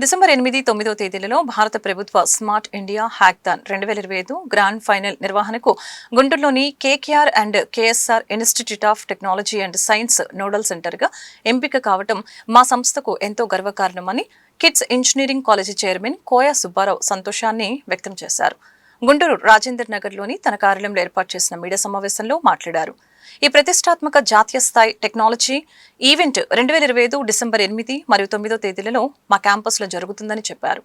December 8, 9 తేదీలలో భారత ప్రభుత్వ Smart India Hackathon 2025 grand final నిర్వహణకు గుంటూరులోని KKR and KSR Institute of Technology and Science nodal సెంటర్గా ఎంపిక కావడం మా సంస్థకు ఎంతో గర్వకారణమని KITS engineering college chairman Koya Subbarao సంతోషాన్ని వ్యక్తం చేశారు. గుంటూరు రాజేందర్ నగర్లోని తన కార్యాలయంలో ఏర్పాటు చేసిన మీడియా సమావేశంలో మాట్లాడారు. ఈ ప్రతిష్టాత్మక జాతీయ స్థాయి టెక్నాలజీ ఈవెంట్ 2025 డిసెంబర్ 8 మరియు 9 తేదీలలో మా క్యాంపస్లో జరుగుతుందని చెప్పారు.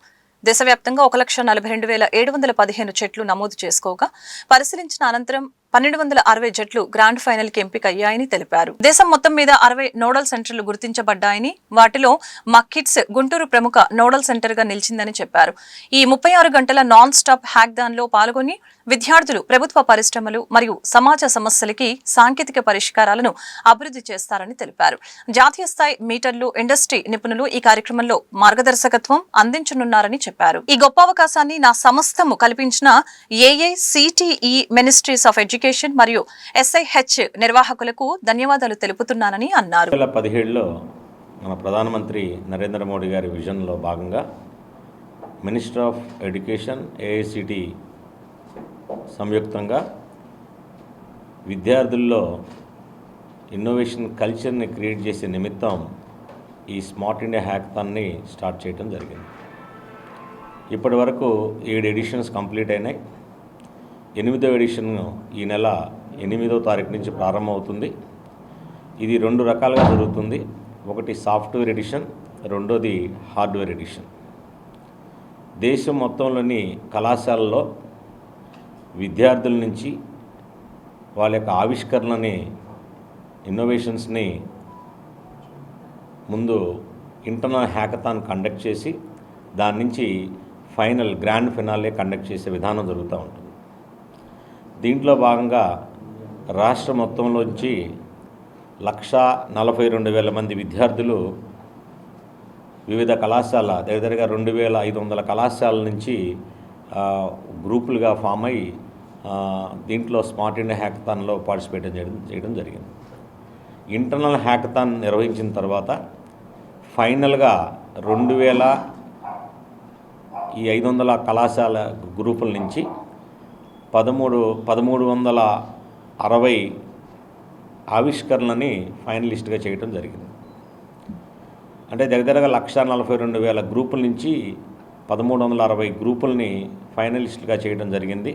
దేశవ్యాప్తంగా 1,42,715 చెట్లు నమోదు చేసుకోగా పరిశీలించిన అనంతరం 1,260 జట్లు గ్రాండ్ ఫైనల్ కి ఎంపిక అయ్యాయని తెలిపారు. దేశం మొత్తం మీద 60 నోడల్ సెంటర్లు గుర్తించబడ్డాయని, వాటిలో మా కిడ్స్ గుంటూరు ప్రముఖ నోడల్ సెంటర్ గా నిలిచిందని చెప్పారు. ఈ 36 గంటల నాన్ స్టాప్ హ్యాకథాన్ లో పాల్గొని విద్యార్థులు ప్రభుత్వ పరిశ్రమలు మరియు సమాజ సమస్యలకి సాంకేతిక పరిష్కారాలను అభివృద్ధి చేస్తారని తెలిపారు. జాతీయ స్థాయి మీటర్లు, ఇండస్ట్రీ నిపుణులు ఈ కార్యక్రమంలో మార్గదర్శకత్వం అందించనున్నారని చెప్పారు. ఈ గొప్ప అవకాశాన్ని నా సంస్థము కల్పించిన ఏఐసిటిఈ మినిస్ట్రీస్ ఆఫ్ ఎడ్యుకేషన్ మరియు ఎస్ఐహెచ్ నిర్వాహకులకు ధన్యవాదాలు తెలుపుతున్నానని అన్నారు. 2017లో మన ప్రధానమంత్రి నరేంద్ర మోడీ గారి విజన్లో భాగంగా మినిస్టర్ ఆఫ్ ఎడ్యుకేషన్ ఏఐసిటి సంయుక్తంగా విద్యార్థుల్లో ఇన్నోవేషన్ కల్చర్ని క్రియేట్ చేసే నిమిత్తం ఈ స్మార్ట్ ఇండియా హ్యాకథాన్ని స్టార్ట్ చేయడం జరిగింది. ఇప్పటి వరకు 7 ఎడిషన్స్ కంప్లీట్ అయినాయి. 8వ ఎడిషన్ ఈ నెల 8వ తారీఖు నుంచి ప్రారంభమవుతుంది. ఇది 2 రకాలుగా జరుగుతుంది. ఒకటి సాఫ్ట్వేర్ ఎడిషన్, రెండోది హార్డ్వేర్ ఎడిషన్. దేశం మొత్తంలోని కళాశాలలో విద్యార్థుల నుంచి వాళ్ళ యొక్క ఆవిష్కరణని, ఇన్నోవేషన్స్ని ముందు ఇంటర్నల్ హ్యాకథాన్ కండక్ట్ చేసి దాని నుంచి ఫైనల్ గ్రాండ్ ఫినాలే కండక్ట్ చేసే విధానం జరుగుతూ ఉంటుంది. దీంట్లో భాగంగా రాష్ట్ర మొత్తంలోంచి 1,42,000 మంది విద్యార్థులు వివిధ కళాశాల దగ్గరగా 2,500 కళాశాలల నుంచి గ్రూపులుగా ఫామ్ అయ్యి దీంట్లో స్మార్ట్ ఇండియా హ్యాకథాన్లో పార్టిసిపేట్ చేయడం జరిగింది. ఇంటర్నల్ హ్యాకథాన్ నిర్వహించిన తర్వాత ఫైనల్గా 2,500 కళాశాల గ్రూపుల నుంచి 1,360 ఆవిష్కరణలని ఫైనలిస్ట్గా చేయడం జరిగింది. అంటే దగ్గరగా 1,42,000 గ్రూపుల నుంచి 1,360 గ్రూపుల్ని ఫైనలిస్టులుగా చేయడం జరిగింది.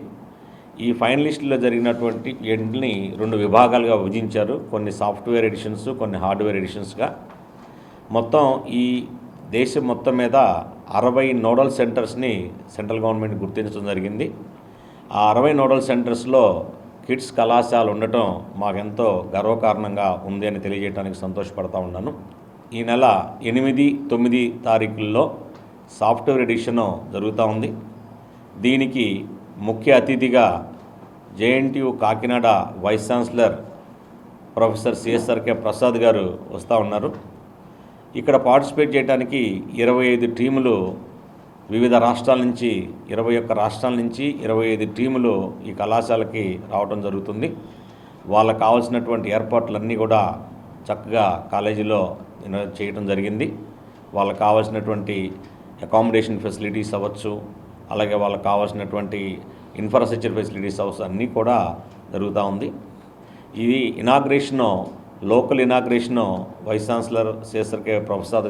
ఈ ఫైనలిస్టులో జరిగినటువంటి ఎంట్ని 2 విభాగాలుగా విభజించారు. కొన్ని సాఫ్ట్వేర్ ఎడిషన్స్, కొన్ని హార్డ్వేర్ ఎడిషన్స్గా. మొత్తం ఈ దేశం మొత్తం మీద 60 నోడల్ సెంటర్స్ని సెంట్రల్ గవర్నమెంట్ గుర్తించడం జరిగింది. ఆ 60 నోడల్ సెంటర్స్లో కిడ్స్ కళాశాల ఉండటం మాకెంతో గర్వకారణంగా ఉంది అని తెలియజేయడానికి సంతోషపడతా ఉన్నాను. ఈ నెల 8, 9 తారీఖుల్లో సాఫ్ట్వేర్ ఎడిషన్ జరుగుతూ ఉంది. దీనికి ముఖ్య అతిథిగా JNTU Kakinada vice chancellor professor CSRK Prasad గారు వస్తూ ఉన్నారు. ఇక్కడ పార్టిసిపేట్ చేయడానికి 25 టీములు వివిధ రాష్ట్రాల నుంచి 21 రాష్ట్రాల నుంచి 25 టీములు ఈ కళాశాలకి రావడం జరుగుతుంది. వాళ్ళకు కావాల్సినటువంటి ఏర్పాట్లన్నీ కూడా చక్కగా కాలేజీలో చేయడం జరిగింది. వాళ్ళకు కావాల్సినటువంటి అకామిడేషన్ ఫెసిలిటీస్ అవ్వచ్చు, అలాగే వాళ్ళకు కావాల్సినటువంటి ఇన్ఫ్రాస్ట్రక్చర్ ఫెసిలిటీస్ అవ్వచ్చు, అన్నీ కూడా జరుగుతూ ఉంది. ఇది inauguration, local inauguration vice chancellor CSRK Prasad